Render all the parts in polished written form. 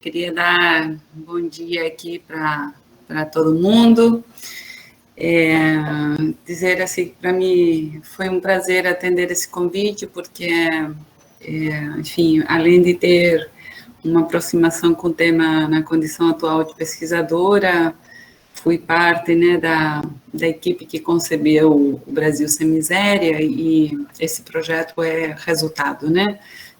Queria dar um bom dia aqui para todo mundo. Dizer assim, para mim foi um prazer atender esse convite, porque, enfim, além de ter uma aproximação com o tema na condição atual de pesquisadora, fui parte, né, da equipe que concebeu o Brasil Sem Miséria, e esse projeto é resultado, né,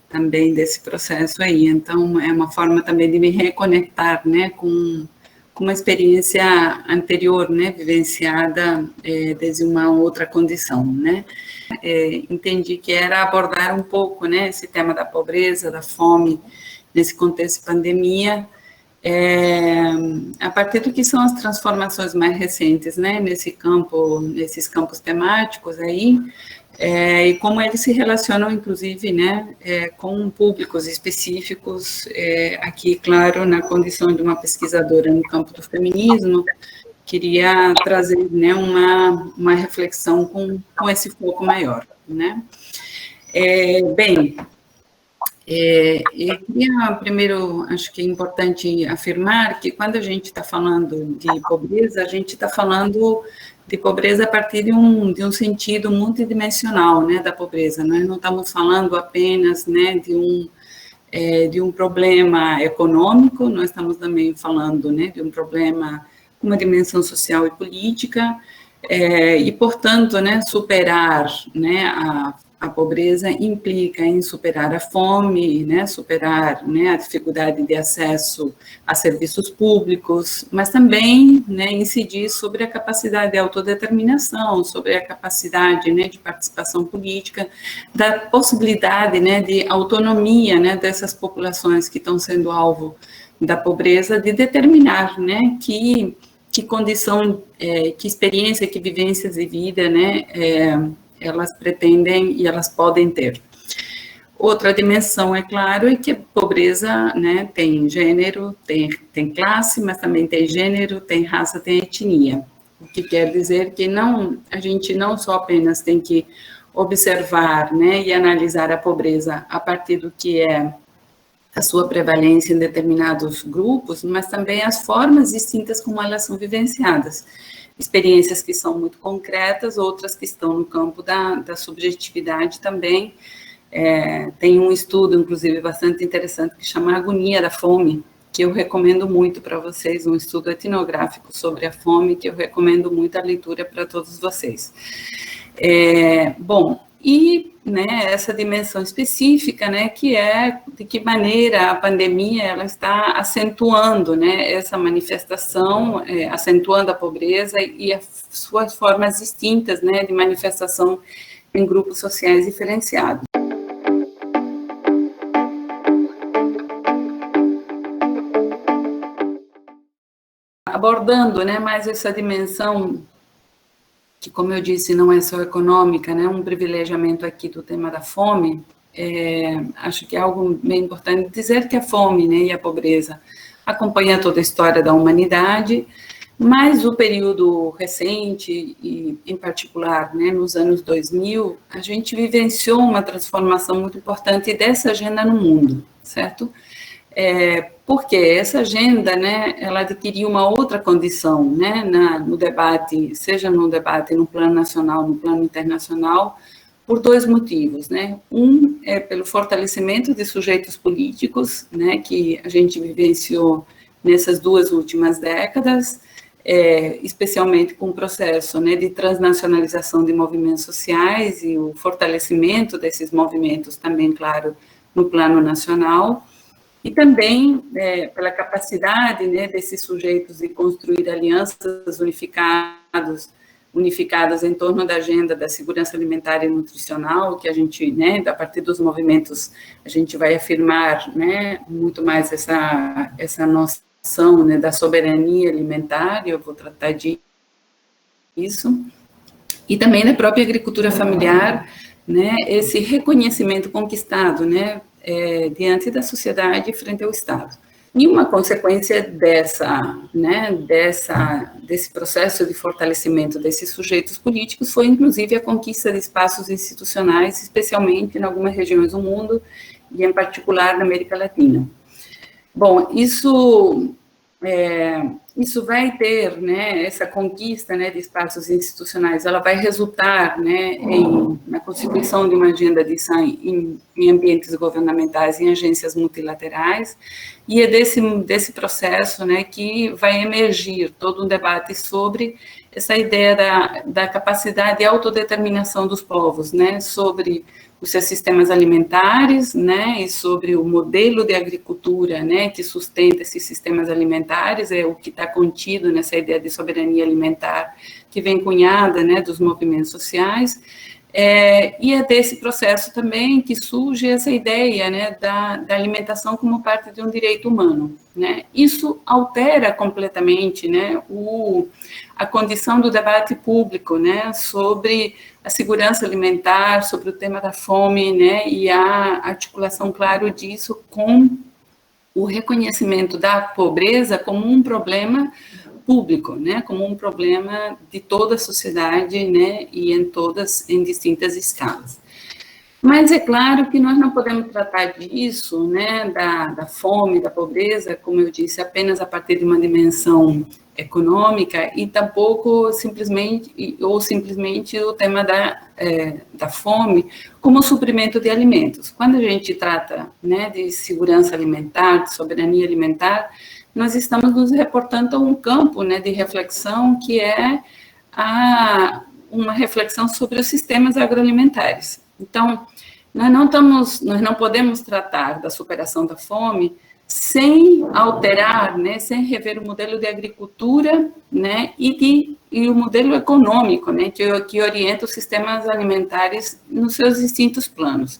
também desse processo aí. Então, é uma forma também de me reconectar, né, com uma experiência anterior, né, vivenciada desde uma outra condição, né. Entendi que era abordar um pouco, né, esse tema da pobreza, da fome, nesse contexto de pandemia, a partir do que são as transformações mais recentes, né, nesses campos temáticos aí, e como eles se relacionam, inclusive, né, com públicos específicos, aqui, claro, na condição de uma pesquisadora no campo do feminismo, queria trazer, né, uma reflexão com esse foco maior, né. Bem, eu queria, primeiro, acho que é importante afirmar que quando a gente está falando de pobreza, a gente está falando de pobreza a partir de um sentido multidimensional, né, da pobreza. Nós não estamos falando apenas, né, de um problema econômico, nós estamos também falando, né, de um problema com uma dimensão social e política, e, portanto, né, superar, né, a pobreza implica em superar a fome, né, superar, né, a dificuldade de acesso a serviços públicos, mas também, né, incidir sobre a capacidade de autodeterminação, sobre a capacidade, né, de participação política, da possibilidade, né, de autonomia, né, dessas populações que estão sendo alvo da pobreza, de determinar, né, que condição, que experiência, que vivências de vida, né, elas pretendem e elas podem ter. Outra dimensão, é claro, é que a pobreza, né, tem gênero, tem classe, mas também tem gênero, tem raça, tem etnia. O que quer dizer que a gente não só apenas tem que observar, né, e analisar a pobreza a partir do que é a sua prevalência em determinados grupos, mas também as formas distintas como elas são vivenciadas. Experiências que são muito concretas, outras que estão no campo da subjetividade também. Tem um estudo, inclusive, bastante interessante, que chama Agonia da Fome, que eu recomendo muito para vocês, um estudo etnográfico sobre a fome, que eu recomendo muito a leitura para todos vocês. Bom, e, né, essa dimensão específica, né, que é de que maneira a pandemia ela está acentuando, né, essa manifestação, acentuando a pobreza e as suas formas distintas, né, de manifestação em grupos sociais diferenciados. Abordando, né, mais essa dimensão que, como eu disse, não é só econômica, né, um privilegiamento aqui do tema da fome, acho que é algo bem importante dizer que a fome, né, e a pobreza acompanham toda a história da humanidade, mas o período recente, e em particular, né, nos anos 2000, a gente vivenciou uma transformação muito importante dessa agenda no mundo, certo? Porque essa agenda, né, ela adquiriu uma outra condição, né, no debate, seja no debate no plano nacional, no plano internacional, por dois motivos, né. Um é pelo fortalecimento de sujeitos políticos, né, que a gente vivenciou nessas duas últimas décadas, especialmente com o processo, né, de transnacionalização de movimentos sociais e o fortalecimento desses movimentos também, claro, no plano nacional. E também pela capacidade, né, desses sujeitos de construir alianças unificadas em torno da agenda da segurança alimentar e nutricional, que a gente, né, a partir dos movimentos, a gente vai afirmar, né, muito mais essa noção, né, da soberania alimentar, e eu vou tratar disso, e também da própria agricultura familiar, né, esse reconhecimento conquistado, né, diante da sociedade frente ao Estado. E uma consequência desse processo de fortalecimento desses sujeitos políticos foi, inclusive, a conquista de espaços institucionais, especialmente em algumas regiões do mundo, e em particular na América Latina. Bom, isso vai ter, né, essa conquista, né, de espaços institucionais, ela vai resultar, né, na constituição de uma agenda de ação em ambientes governamentais, em agências multilaterais, e é desse processo, né, que vai emergir todo um debate sobre essa ideia da capacidade de autodeterminação dos povos, né, sobre os seus sistemas alimentares, né, e sobre o modelo de agricultura, né, que sustenta esses sistemas alimentares, é o que está contido nessa ideia de soberania alimentar que vem cunhada, né, dos movimentos sociais, e é desse processo também que surge essa ideia, né, da alimentação como parte de um direito humano, né. Isso altera completamente, né, a condição do debate público, né, sobre a segurança alimentar, sobre o tema da fome, né, e a articulação, claro, disso com o reconhecimento da pobreza como um problema público, né, como um problema de toda a sociedade, né, e em distintas escalas. Mas é claro que nós não podemos tratar disso, né, da fome, da pobreza, como eu disse, apenas a partir de uma dimensão econômica e tampouco simplesmente o tema da fome como suprimento de alimentos. Quando a gente trata, né, de segurança alimentar, de soberania alimentar, nós estamos nos reportando a um campo, né, de reflexão que é uma reflexão sobre os sistemas agroalimentares. Então, nós não podemos tratar da superação da fome sem alterar, né, sem rever o modelo de agricultura, né, e o modelo econômico, né, que orienta os sistemas alimentares nos seus distintos planos.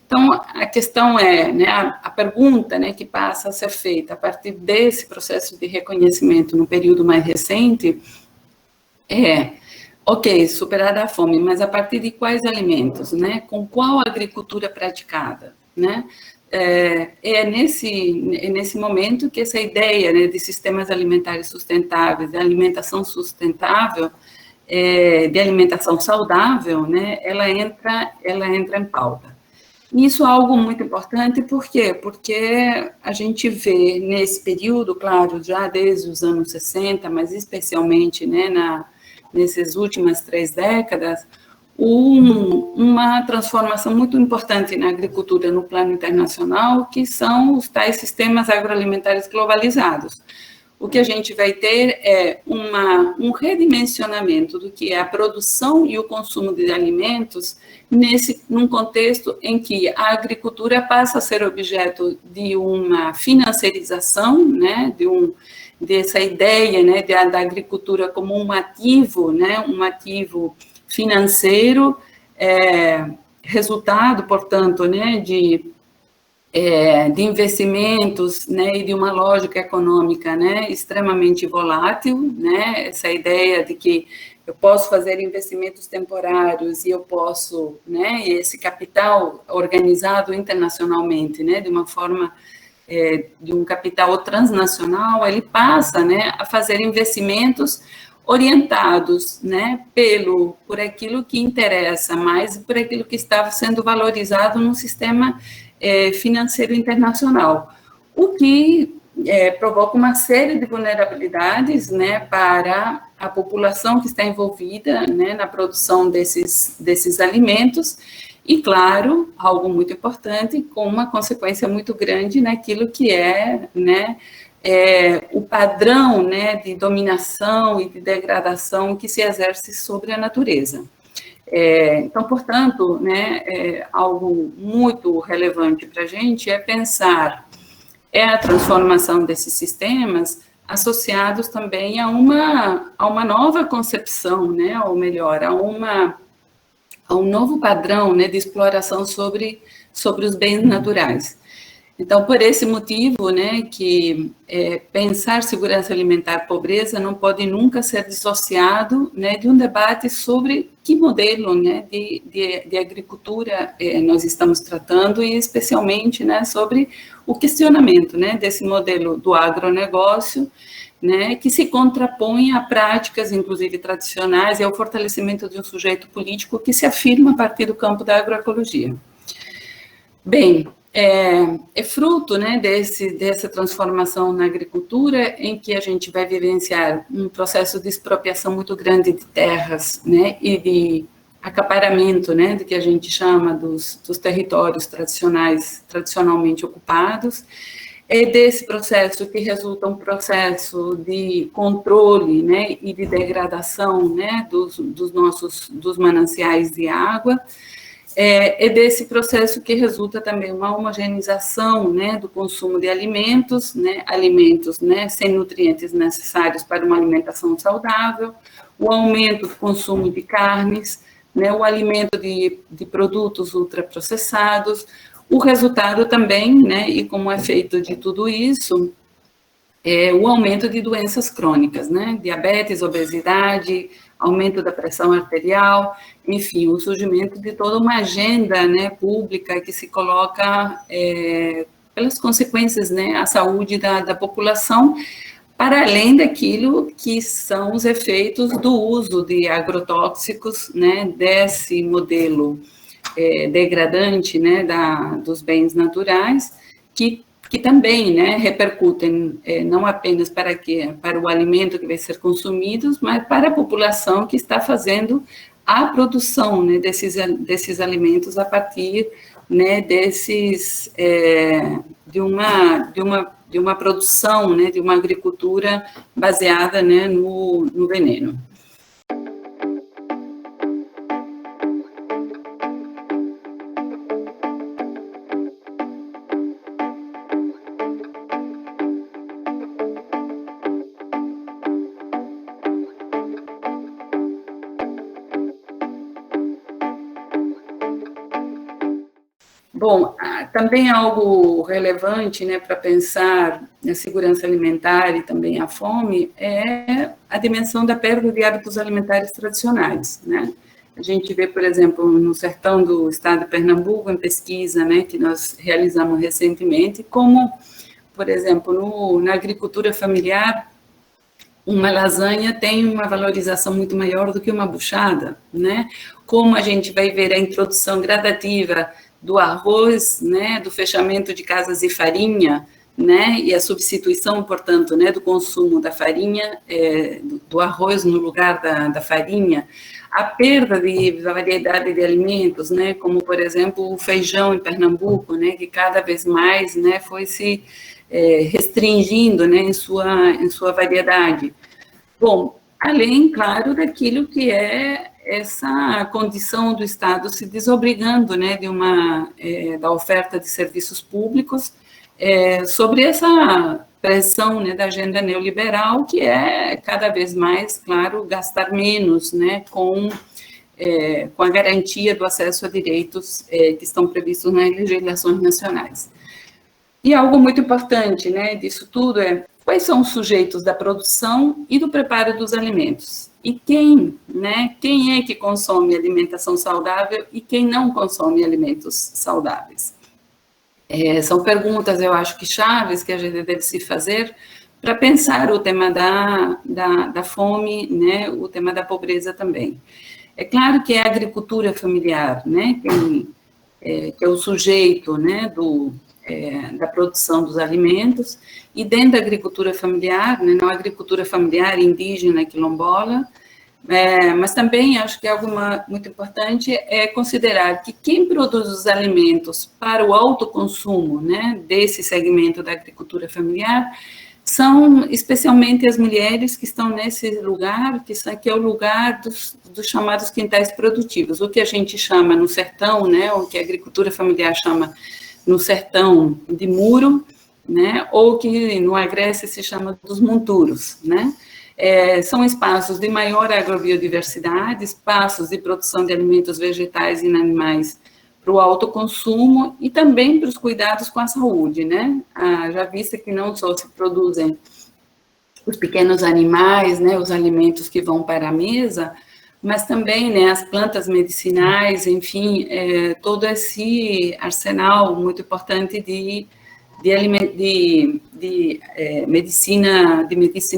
Então, a questão é, né, a pergunta, né, que passa a ser feita a partir desse processo de reconhecimento no período mais recente ok, superada a fome, mas a partir de quais alimentos, né? Com qual agricultura praticada, né? É nesse momento que essa ideia, né, de sistemas alimentares sustentáveis, de alimentação sustentável, de alimentação saudável, né? Ela entra em pauta. Isso é algo muito importante, por quê? Porque a gente vê nesse período, claro, já desde os anos 60, mas especialmente, né, nessas últimas 3 décadas, uma transformação muito importante na agricultura no plano internacional, que são os tais sistemas agroalimentares globalizados. O que a gente vai ter é um redimensionamento do que é a produção e o consumo de alimentos num contexto em que a agricultura passa a ser objeto de uma financiarização, né, dessa ideia, né, da agricultura como um ativo, né, um ativo financeiro, resultado, portanto, né, de investimentos, né, e de uma lógica econômica, né, extremamente volátil, né, essa ideia de que eu posso fazer investimentos temporários e eu posso, né, esse capital organizado internacionalmente, né, de uma forma de um capital transnacional, ele passa, né, a fazer investimentos orientados, né, por aquilo que interessa mais, por aquilo que estava sendo valorizado no sistema financeiro internacional, o que provoca uma série de vulnerabilidades, né, para a população que está envolvida, né, na produção desses alimentos, e, claro, algo muito importante, com uma consequência muito grande naquilo que né, o padrão, né, de dominação e de degradação que se exerce sobre a natureza. Então, portanto, né, algo muito relevante para a gente é pensar a transformação desses sistemas associados também a uma nova concepção, né, ou melhor, a um novo padrão, né, de exploração sobre os bens naturais. Então, por esse motivo, né, que pensar segurança alimentar e pobreza não pode nunca ser dissociado, né, de um debate sobre que modelo, né, de agricultura nós estamos tratando, e especialmente, né, sobre o questionamento, né, desse modelo do agronegócio, né, que se contrapõe a práticas, inclusive tradicionais, e ao fortalecimento de um sujeito político que se afirma a partir do campo da agroecologia. Bem, é fruto, né, dessa transformação na agricultura, em que a gente vai vivenciar um processo de expropriação muito grande de terras, né, e de acaparamento, né, do que a gente chama dos territórios tradicionalmente ocupados. É desse processo que resulta um processo de controle, né, e de degradação, né, dos mananciais de água. É desse processo que resulta também uma homogeneização, né, do consumo de alimentos, né, sem nutrientes necessários para uma alimentação saudável, o aumento do consumo de carnes, né, o alimento de produtos ultraprocessados, o resultado também, né, e como efeito de tudo isso, o aumento de doenças crônicas, né, diabetes, obesidade, aumento da pressão arterial, enfim, o surgimento de toda uma agenda, né, pública que se coloca pelas consequências, né, à saúde da população, para além daquilo que são os efeitos do uso de agrotóxicos, né, desse modelo degradante, né, dos bens naturais, que também, né, repercutem não apenas para o alimento que vai ser consumido, mas para a população que está fazendo a produção, né, desses alimentos a partir, né, de uma produção, né, de uma agricultura baseada, né, no veneno. Bom, também algo relevante, né, para pensar na segurança alimentar e também a fome é a dimensão da perda de hábitos alimentares tradicionais, né? A gente vê, por exemplo, no sertão do estado de Pernambuco, em pesquisa, né, que nós realizamos recentemente, como, por exemplo, na agricultura familiar, uma lasanha tem uma valorização muito maior do que uma buchada, né? Como a gente vai ver a introdução gradativa do arroz, né, do fechamento de casas de farinha, né, e a substituição, portanto, né, do consumo da farinha, do arroz no lugar da farinha, a perda da variedade de alimentos, né, como, por exemplo, o feijão em Pernambuco, né, que cada vez mais, né, foi se restringindo, né, em sua variedade. Bom, além, claro, daquilo que é essa condição do Estado se desobrigando, né, da oferta de serviços públicos, sobre essa pressão, né, da agenda neoliberal, que é cada vez mais, claro, gastar menos, né, com a garantia do acesso a direitos que estão previstos nas legislações nacionais. E algo muito importante, né, disso tudo quais são os sujeitos da produção e do preparo dos alimentos? E quem é que consome alimentação saudável e quem não consome alimentos saudáveis? São perguntas, eu acho que chaves, que a gente deve se fazer para pensar o tema da fome, né, o tema da pobreza também. É claro que é a agricultura familiar, né, que é o sujeito, né, da produção dos alimentos, e dentro da agricultura familiar, né, não a agricultura familiar indígena quilombola, mas também acho que algo muito importante é considerar que quem produz os alimentos para o autoconsumo, né, desse segmento da agricultura familiar, são especialmente as mulheres que estão nesse lugar, que é o lugar dos chamados quintais produtivos, o que a gente chama no sertão, né, o que a agricultura familiar chama no sertão de muro, né, ou que no Agreste se chama dos monturos, né? São espaços de maior agrobiodiversidade, espaços de produção de alimentos vegetais e animais para o autoconsumo e também para os cuidados com a saúde, né? Já vista que não só se produzem os pequenos animais, né, os alimentos que vão para a mesa, mas também, né, as plantas medicinais, enfim, todo esse arsenal muito importante de medicina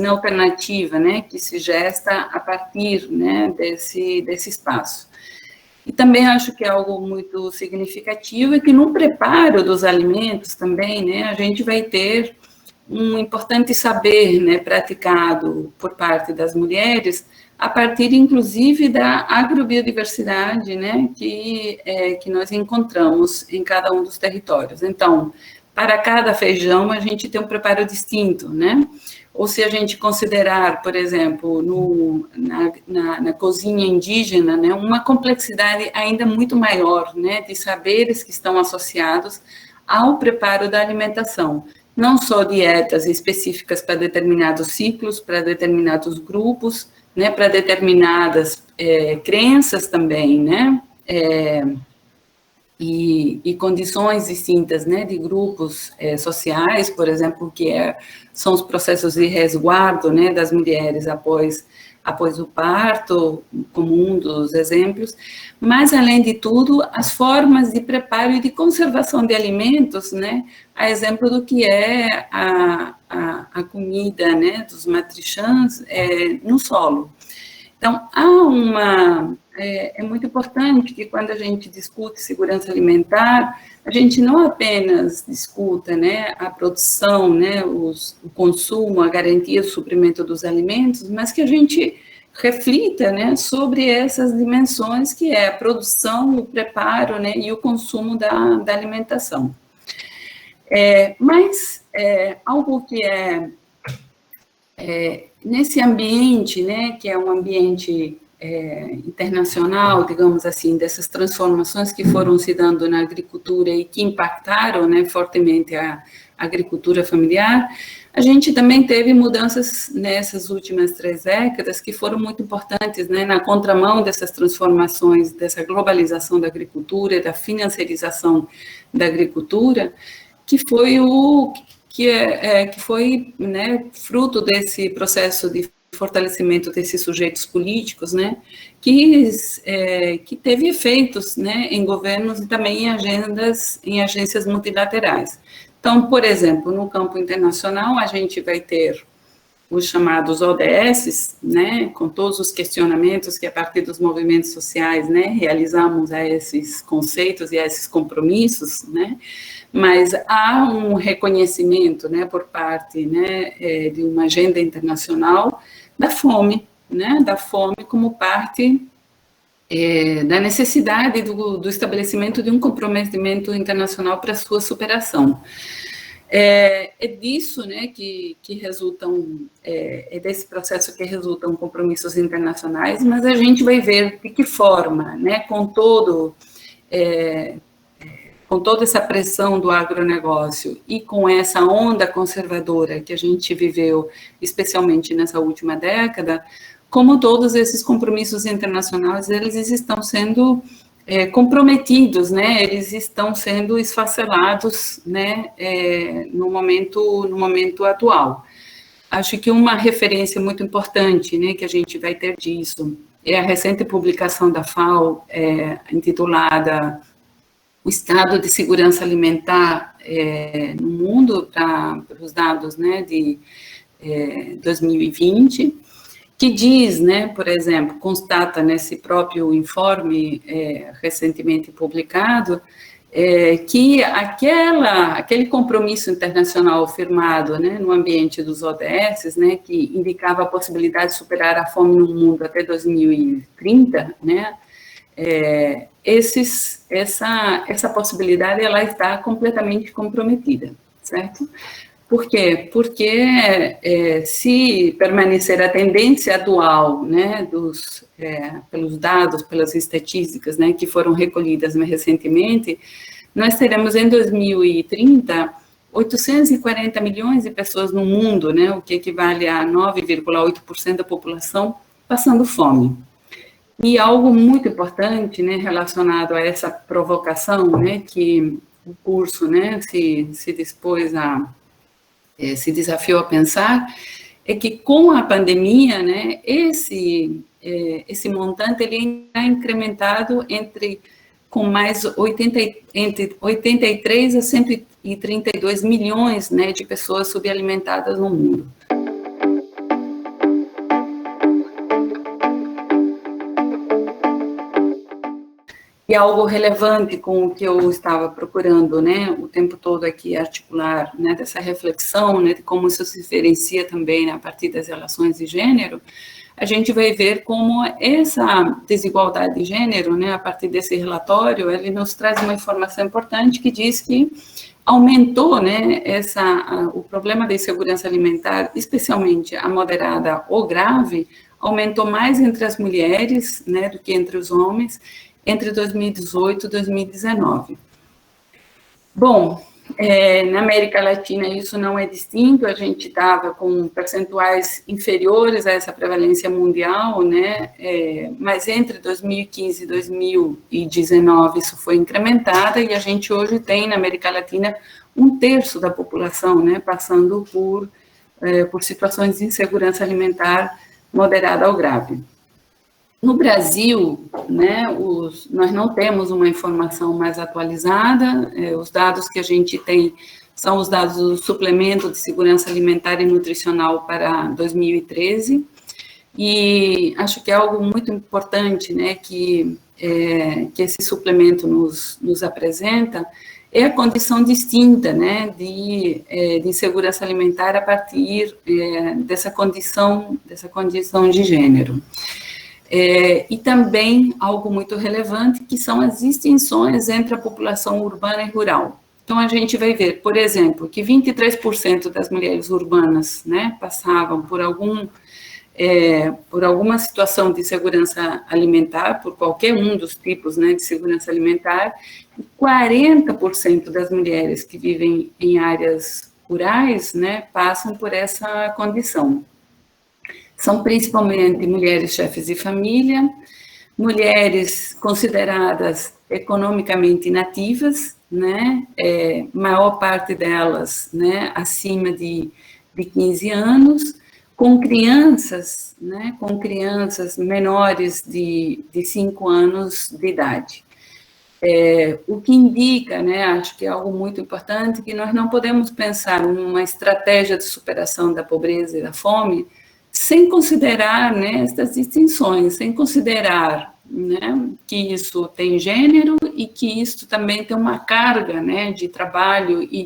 alternativa, né, que se gesta a partir, né, desse espaço. E também acho que é algo muito significativo é que no preparo dos alimentos também, né, a gente vai ter um importante saber, né, praticado por parte das mulheres, a partir, inclusive, da agrobiodiversidade, né, que nós encontramos em cada um dos territórios. Então, para cada feijão, a gente tem um preparo distinto, né? Ou se a gente considerar, por exemplo, na cozinha indígena, né, uma complexidade ainda muito maior, né, de saberes que estão associados ao preparo da alimentação. Não só dietas específicas para determinados ciclos, para determinados grupos, né, para determinadas crenças também, né, e condições distintas, né, de grupos sociais, por exemplo, são os processos de resguardo, né, das mulheres após o parto, como um dos exemplos, mas, além de tudo, as formas de preparo e de conservação de alimentos, né, a exemplo do que é a comida, né, dos matrichãs no solo. Então, é muito importante que quando a gente discute segurança alimentar, a gente não apenas discuta, né, a produção, né, o consumo, a garantia do suprimento dos alimentos, mas que a gente reflita, né, sobre essas dimensões que é a produção, o preparo, né, e o consumo da alimentação. Mas algo que nesse ambiente, né, que é um ambiente internacional, digamos assim, dessas transformações que foram se dando na agricultura e que impactaram, né, fortemente a agricultura familiar, a gente também teve mudanças nessas últimas 3 décadas que foram muito importantes, né, na contramão dessas transformações, dessa globalização da agricultura, da financiarização da agricultura, que foi que foi, né, fruto desse processo de fortalecimento desses sujeitos políticos, né, que teve efeitos, né, em governos e também em agências multilaterais. Então, por exemplo, no campo internacional, a gente vai ter os chamados ODS, né, com todos os questionamentos que a partir dos movimentos sociais, né, realizamos a esses conceitos e a esses compromissos, né, mas há um reconhecimento, né, por parte, né, de uma agenda internacional da fome como parte da necessidade do estabelecimento de um comprometimento internacional para a sua superação. Disso, né, que resultam, desse processo que resultam compromissos internacionais, mas a gente vai ver de que forma, né, com toda essa pressão do agronegócio e com essa onda conservadora que a gente viveu, especialmente nessa última década, como todos esses compromissos internacionais, eles estão sendo comprometidos, né? Eles estão sendo esfacelados, né? No momento atual. Acho que uma referência muito importante, né, que a gente vai ter disso é a recente publicação da FAO, intitulada O Estado de Segurança Alimentar no Mundo, para os dados, né, de 2020, que diz, né, por exemplo, constata nesse próprio informe recentemente publicado, que aquele compromisso internacional firmado, né, no ambiente dos ODS, né, que indicava a possibilidade de superar a fome no mundo até 2030, né, essa possibilidade ela está completamente comprometida, certo? Por quê? Porque se permanecer a tendência atual, né, pelos dados, pelas estatísticas, né, que foram recolhidas recentemente, nós teremos em 2030 840 milhões de pessoas no mundo, né, o que equivale a 9,8% da população passando fome. E algo muito importante, né, relacionado a essa provocação, né, que o curso, né, se dispôs se desafiou a pensar, é que com a pandemia, né, esse montante ele é incrementado com mais entre 83 a 132 milhões, né, de pessoas subalimentadas no mundo. E algo relevante com o que eu estava procurando, né, o tempo todo aqui articular, né, dessa reflexão, né, de como isso se diferencia também, né, a partir das relações de gênero, a gente vai ver como essa desigualdade de gênero, né, a partir desse relatório, ele nos traz uma informação importante que diz que aumentou, né, o problema da insegurança alimentar, especialmente a moderada ou grave, aumentou mais entre as mulheres, né, do que entre os homens, entre 2018 e 2019. Bom, na América Latina isso não é distinto, a gente estava com percentuais inferiores a essa prevalência mundial, né, mas entre 2015 e 2019 isso foi incrementado e a gente hoje tem na América Latina 1/3 da população, né, passando por situações de insegurança alimentar moderada ou grave. No Brasil, né, nós não temos uma informação mais atualizada, os dados que a gente tem são os dados do Suplemento de Segurança Alimentar e Nutricional para 2013, e acho que é algo muito importante, né, que esse suplemento nos apresenta, é a condição distinta, né, de insegurança alimentar a partir dessa condição de gênero. E também algo muito relevante, que são as distinções entre a população urbana e rural. Então, a gente vai ver, por exemplo, que 23% das mulheres urbanas, né, passavam por alguma situação de segurança alimentar, por qualquer um dos tipos, né, de segurança alimentar, e 40% das mulheres que vivem em áreas rurais, né, passam por essa condição. São principalmente mulheres chefes de família, mulheres consideradas economicamente inativas, né, maior parte delas, né, acima de 15 anos, com crianças, né, com crianças menores de 5 anos de idade. O que indica, né, acho que é algo muito importante, que nós não podemos pensar numa estratégia de superação da pobreza e da fome sem considerar, né, essas distinções, sem considerar, né, que isso tem gênero e que isso também tem uma carga, né, de trabalho e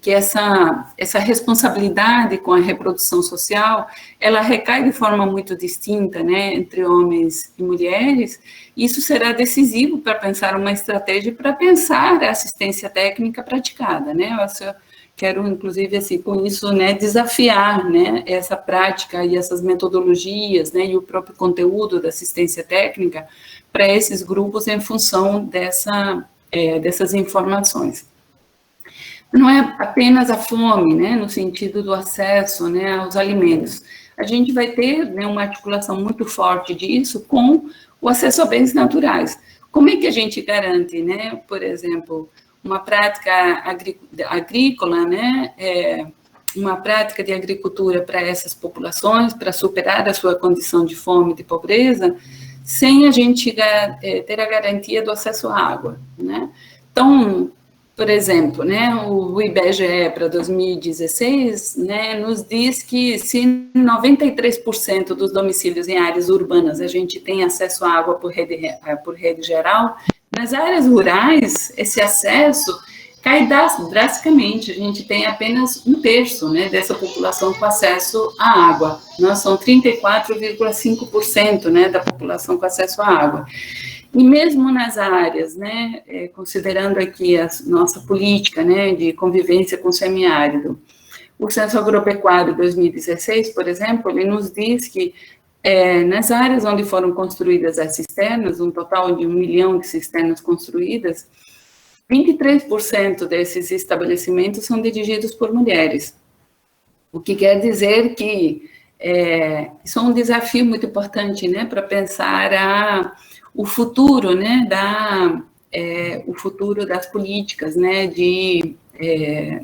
que essa responsabilidade com a reprodução social, ela recai de forma muito distinta, né, entre homens e mulheres. Isso será decisivo para pensar uma estratégia, para pensar a assistência técnica praticada, né. Eu quero, inclusive, assim, com isso, né, desafiar, né, essa prática e essas metodologias, né, e o próprio conteúdo da assistência técnica para esses grupos em função dessas informações. Não é apenas a fome, né, no sentido do acesso, né, aos alimentos. A gente vai ter, né, uma articulação muito forte disso com o acesso a bens naturais. Como é que a gente garante, né, por exemplo, uma prática agrícola, né, uma prática de agricultura para essas populações, para superar a sua condição de fome e de pobreza, sem a gente ter a garantia do acesso à água, né? Então, por exemplo, né, o IBGE para 2016, né, nos diz que se 93% dos domicílios em áreas urbanas a gente tem acesso à água por rede geral, nas áreas rurais esse acesso cai drasticamente, a gente tem apenas 1/3, né, dessa população com acesso à água, nós são 34,5%, né, da população com acesso à água. E mesmo nas áreas, né, considerando aqui a nossa política, né, de convivência com o semiárido, o Censo Agropecuário 2016, por exemplo, ele nos diz que nas áreas onde foram construídas as cisternas, um total de 1 milhão de cisternas construídas, 23% desses estabelecimentos são dirigidos por mulheres, o que quer dizer que isso é um desafio muito importante, né, para pensar o futuro, né, o futuro das políticas, né,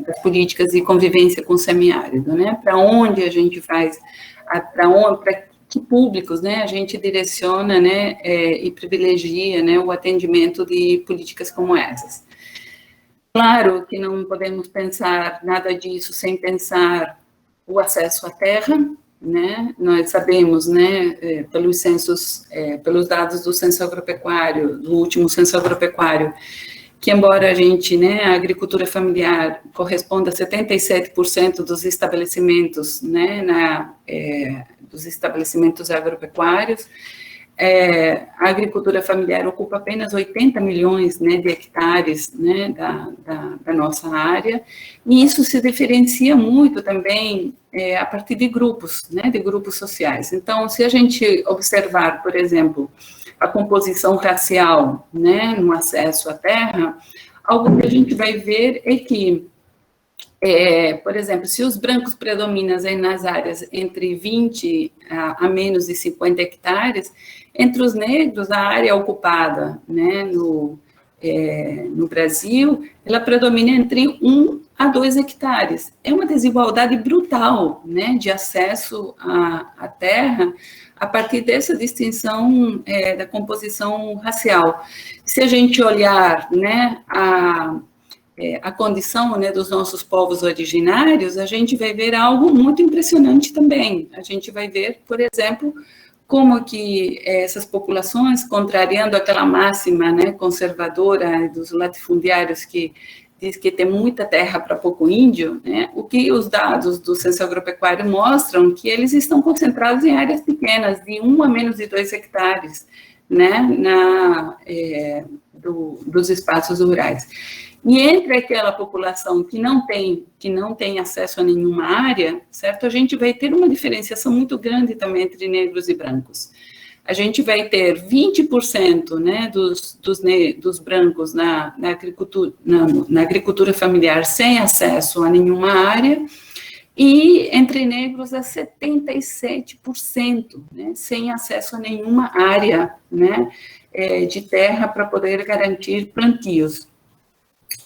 das políticas de convivência com o semiárido, né, para onde a gente faz, para que públicos, né, a gente direciona, né, e privilegia, né, o atendimento de políticas como essas. Claro que não podemos pensar nada disso sem pensar o acesso à terra, né, nós sabemos, né, pelos censos, pelos dados do censo agropecuário, do último censo agropecuário, que embora a gente, né, a agricultura familiar corresponda a 77% dos estabelecimentos, né, dos estabelecimentos agropecuários, a agricultura familiar ocupa apenas 80 milhões, né, de hectares, né, da nossa área, e isso se diferencia muito também a partir de grupos, né, de grupos sociais. Então, se a gente observar, por exemplo, a composição racial, né, no acesso à terra, algo que a gente vai ver é que, por exemplo, se os brancos predominam nas áreas entre 20 a menos de 50 hectares, entre os negros, a área ocupada, né, no Brasil, ela predomina entre 1 a 2 hectares. É uma desigualdade brutal, né, de acesso à terra, a partir dessa distinção da composição racial. Se a gente olhar, né, a condição, né, dos nossos povos originários, a gente vai ver algo muito impressionante também. A gente vai ver, por exemplo, como que essas populações, contrariando aquela máxima, né, conservadora dos latifundiários que diz que tem muita terra para pouco índio, né, o que os dados do censo agropecuário mostram que eles estão concentrados em áreas pequenas, de 1 a menos de 2 hectares, né, dos espaços rurais. E entre aquela população que não tem acesso a nenhuma área, certo? A gente vai ter uma diferenciação muito grande também entre negros e brancos. A gente vai ter 20%, né, dos brancos na agricultura familiar sem acesso a nenhuma área, e entre negros a 77%, né, sem acesso a nenhuma área, né, de terra para poder garantir plantios.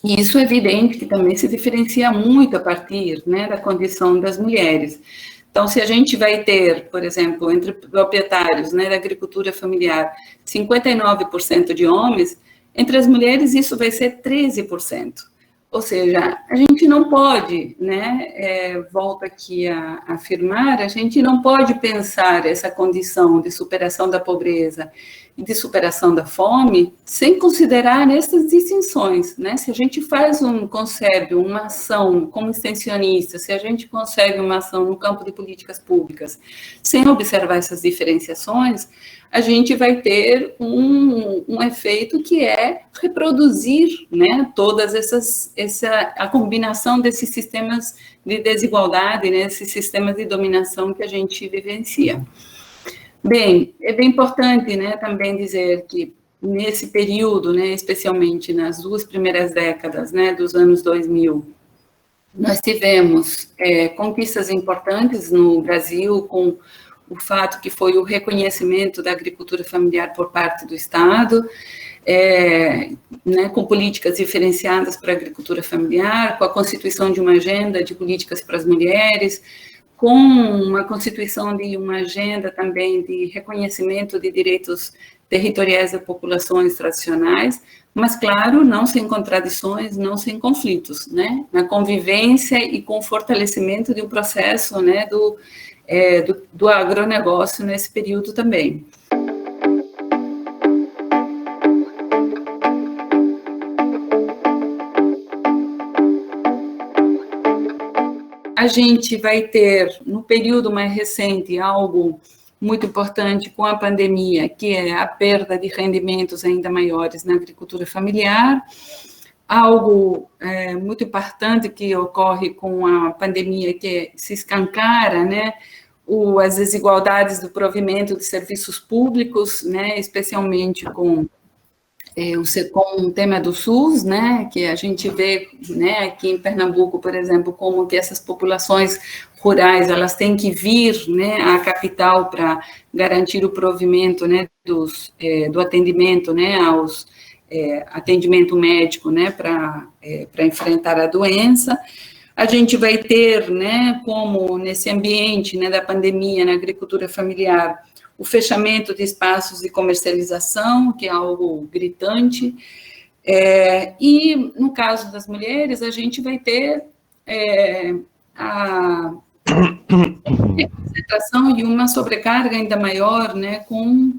E isso é evidente que também se diferencia muito a partir, né, da condição das mulheres. Então, se a gente vai ter, por exemplo, entre proprietários, né, da agricultura familiar, 59% de homens, entre as mulheres isso vai ser 13%. Ou seja, a gente não pode, né, volto aqui a afirmar, a gente não pode pensar essa condição de superação da pobreza e de superação da fome sem considerar essas distinções, né? Se a gente consegue uma ação como extensionista, se a gente consegue uma ação no campo de políticas públicas sem observar essas diferenciações, a gente vai ter um efeito que é reproduzir, né, todas a combinação desses sistemas de desigualdade, né, esses sistemas de dominação que a gente vivencia. Bem, é bem importante, né, também dizer que nesse período, né, especialmente nas 2 primeiras décadas, né, dos anos 2000, nós tivemos conquistas importantes no Brasil com o fato que foi o reconhecimento da agricultura familiar por parte do Estado, né, com políticas diferenciadas para a agricultura familiar, com a constituição de uma agenda de políticas para as mulheres, com uma constituição de uma agenda também de reconhecimento de direitos territoriais das populações tradicionais, mas, claro, não sem contradições, não sem conflitos, né, na convivência e com o fortalecimento de um processo, né, do agronegócio nesse período também. A gente vai ter, no período mais recente, algo muito importante com a pandemia, que é a perda de rendimentos ainda maiores na agricultura familiar. Algo muito importante que ocorre com a pandemia, que se escancara, né, as desigualdades do provimento de serviços públicos, né, especialmente com o tema do SUS, né, que a gente vê, né, aqui em Pernambuco, por exemplo, como que essas populações rurais, elas têm que vir, né, à capital para garantir o provimento, né, do atendimento, né, atendimento médico, né, para enfrentar a doença. A gente vai ter, né, como nesse ambiente, né, da pandemia na agricultura familiar, o fechamento de espaços de comercialização, que é algo gritante, e no caso das mulheres, a gente vai ter concentração e uma sobrecarga ainda maior, né, com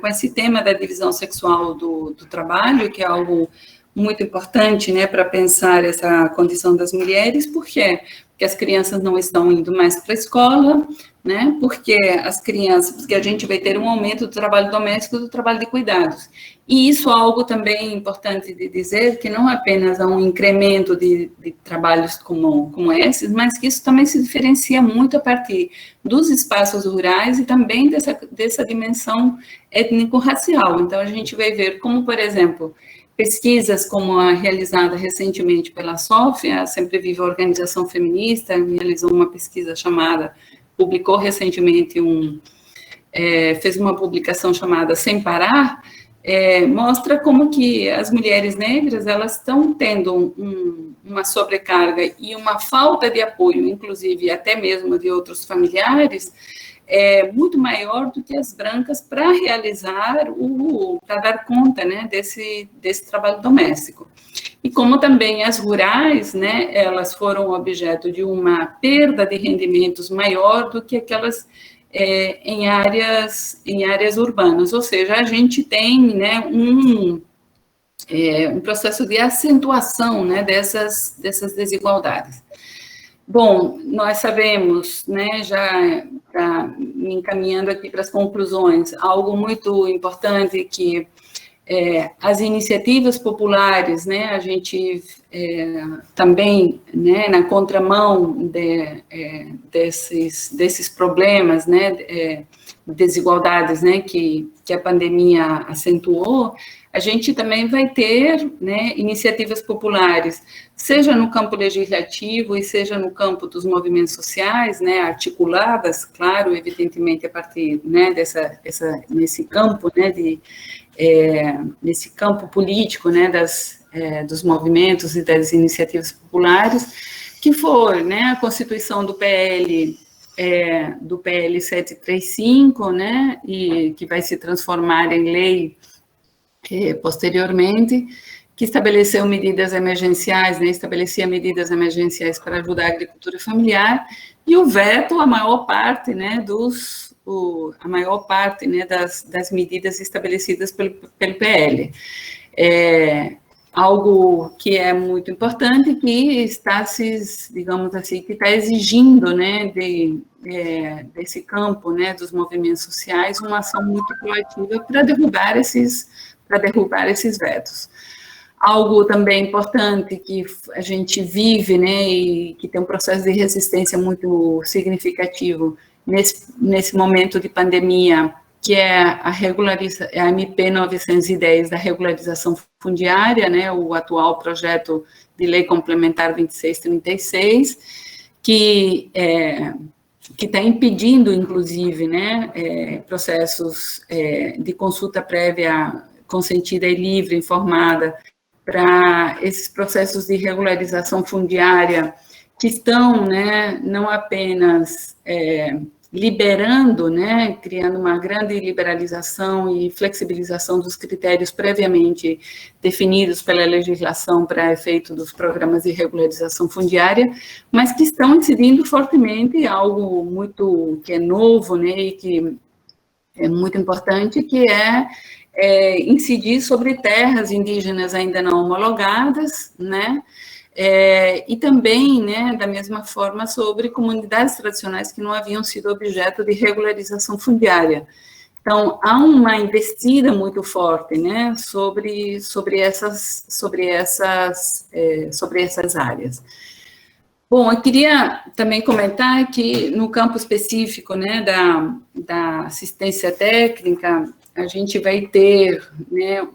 esse tema da divisão sexual do trabalho, que é algo muito importante, né, para pensar essa condição das mulheres. Por quê? Porque as crianças não estão indo mais para a escola, né, porque a gente vai ter um aumento do trabalho doméstico e do trabalho de cuidados. E isso é algo também importante de dizer, que não apenas há um incremento de trabalhos como esses, mas que isso também se diferencia muito a partir dos espaços rurais e também dessa dimensão étnico-racial. Então, a gente vai ver como, por exemplo, pesquisas como a realizada recentemente pela SOFIA, a Sempre Viva Organização Feminista, realizou uma pesquisa publicou recentemente fez uma publicação chamada Sem Parar, mostra como que as mulheres negras, elas estão tendo uma sobrecarga e uma falta de apoio, inclusive até mesmo de outros familiares, muito maior do que as brancas para dar conta, né, desse trabalho doméstico. E como também as rurais, né, elas foram objeto de uma perda de rendimentos maior do que aquelas em áreas urbanas, ou seja, a gente tem, né, um processo de acentuação, né, dessas desigualdades. Bom, nós sabemos, né, já me encaminhando aqui para as conclusões, algo muito importante que as iniciativas populares, né, a gente também, né, na contramão desses problemas, né, desigualdades, né, que a pandemia acentuou, a gente também vai ter, né, iniciativas populares, seja no campo legislativo e seja no campo dos movimentos sociais, né, articuladas, claro, evidentemente a partir, né, nesse campo, né, nesse campo político, né, dos movimentos e das iniciativas populares, que for, né, a constituição do PL 735, né, e que vai se transformar em lei posteriormente, que estabeleceu medidas emergenciais, né, estabelecia medidas emergenciais para ajudar a agricultura familiar, e o veto, a maior parte, né, das medidas estabelecidas pelo PL. Algo que é muito importante, que está digamos assim, que está exigindo, né, desse campo, né, dos movimentos sociais, uma ação muito proativa para derrubar esses vetos. Algo também importante que a gente vive, né, e que tem um processo de resistência muito significativo nesse momento de pandemia, que é a MP 910 da regularização fundiária, né, o atual projeto de lei complementar 2636, que está impedindo, inclusive, né, processos de consulta prévia consentida e livre, informada, para esses processos de regularização fundiária que estão, né, não apenas liberando, né, criando uma grande liberalização e flexibilização dos critérios previamente definidos pela legislação para efeito dos programas de regularização fundiária, mas que estão incidindo fortemente algo que é novo, né, e que é muito importante, que incidir sobre terras indígenas ainda não homologadas, né, e também, né, da mesma forma, sobre comunidades tradicionais que não haviam sido objeto de regularização fundiária. Então, há uma investida muito forte, né, sobre essas áreas. Bom, eu queria também comentar que no campo específico, né, da assistência técnica, a gente vai ter, né,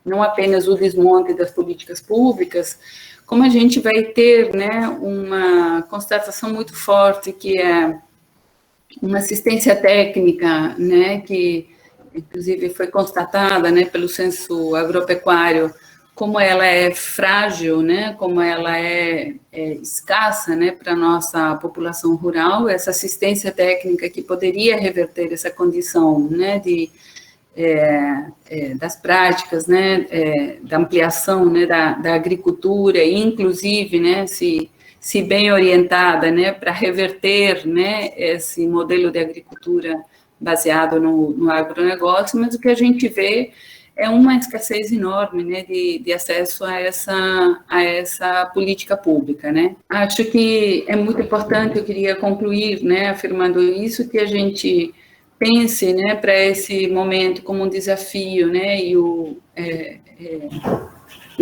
não apenas o desmonte das políticas públicas, como a gente vai ter, né, uma constatação muito forte, que é uma assistência técnica, né, que inclusive foi constatada, né, pelo censo agropecuário, como ela é frágil, né, como ela é escassa, né, para a nossa população rural, essa assistência técnica que poderia reverter essa condição, né, das práticas, né, da ampliação, né, da agricultura, e inclusive, né, se se bem orientada, né, para reverter, né, esse modelo de agricultura baseado no agronegócio, mas o que a gente vê é uma escassez enorme, né, de acesso a essa política pública, né. Acho que é muito importante, eu queria concluir, né, afirmando isso, que a gente pense, né, para esse momento como um desafio, né, e o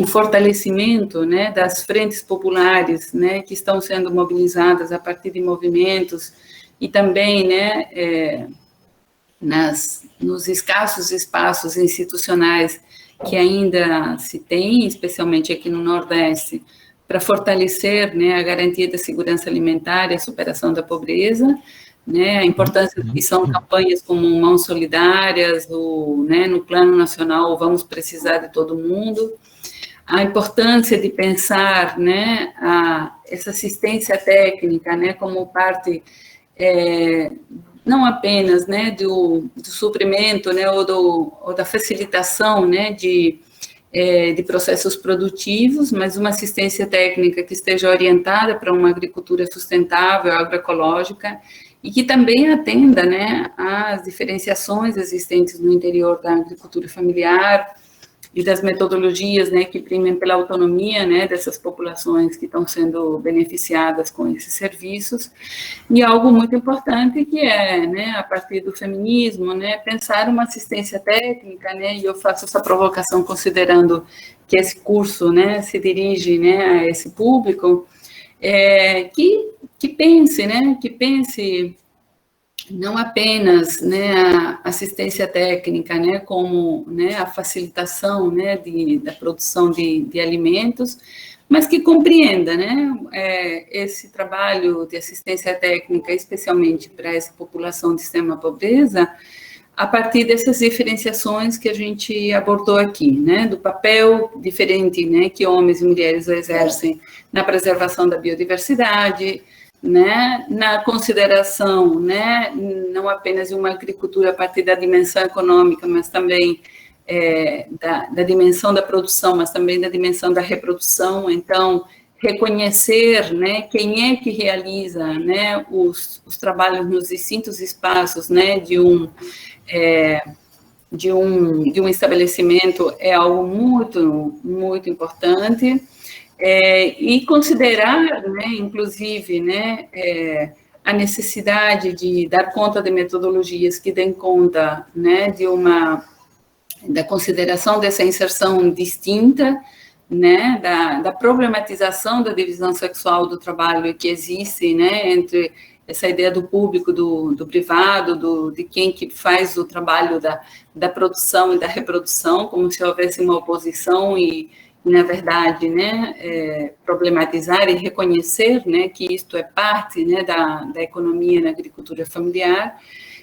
fortalecimento, né, das frentes populares, né, que estão sendo mobilizadas a partir de movimentos e também, né, nos escassos espaços institucionais que ainda se tem, especialmente aqui no Nordeste, para fortalecer, né, a garantia da segurança alimentar e a superação da pobreza, né, a importância que são campanhas como Mãos Solidárias, né, no Plano Nacional Vamos Precisar de Todo Mundo, a importância de pensar, né, essa assistência técnica, né, como parte não apenas, né, do suprimento, né, ou da facilitação, né, de processos produtivos, mas uma assistência técnica que esteja orientada para uma agricultura sustentável, agroecológica, e que também atenda, né, às diferenciações existentes no interior da agricultura familiar, e das metodologias, né, que primem pela autonomia, né, dessas populações que estão sendo beneficiadas com esses serviços, e algo muito importante que é, né, a partir do feminismo, né, pensar uma assistência técnica, né, e eu faço essa provocação considerando que esse curso, né, se dirige, né, a esse público, que pense, né, que pense não apenas, né, a assistência técnica, né, como, né, a facilitação, né, da produção de alimentos, mas que compreenda, né, esse trabalho de assistência técnica, especialmente para essa população de extrema pobreza, a partir dessas diferenciações que a gente abordou aqui, né, do papel diferente, né, que homens e mulheres exercem na preservação da biodiversidade, né, na consideração, né, não apenas de uma agricultura a partir da dimensão econômica, mas também da dimensão da produção, mas também da dimensão da reprodução. Então, reconhecer, né, quem é que realiza, né, os trabalhos nos distintos espaços, né, de um estabelecimento é algo muito, muito importante. E considerar, né, inclusive, né, a necessidade de dar conta de metodologias que deem conta, né, da consideração dessa inserção distinta, né, da problematização da divisão sexual do trabalho que existe, né, entre essa ideia do público, do privado, de quem que faz o trabalho da produção e da reprodução, como se houvesse uma oposição e na verdade, né, problematizar e reconhecer, né, que isto é parte, né, da economia na agricultura familiar.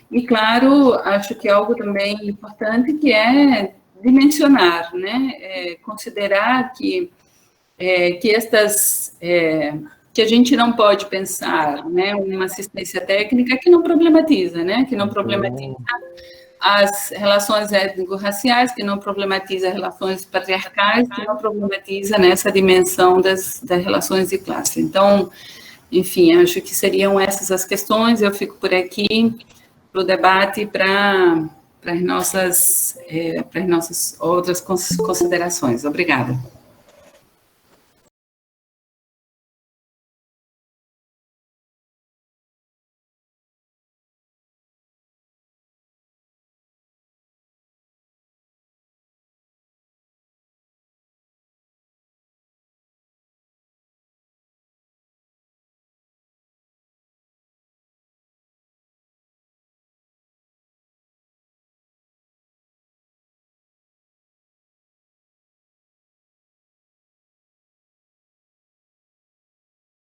E, claro, acho que algo também importante que é dimensionar, né, considerar que que a gente não pode pensar, né, uma assistência técnica que não problematiza, né, que não problematiza as relações étnico-raciais, que não problematiza as relações patriarcais, que não problematiza nessa dimensão das relações de classe. Então, enfim, acho que seriam essas as questões. Eu fico por aqui para o debate, para as nossas outras considerações. Obrigada.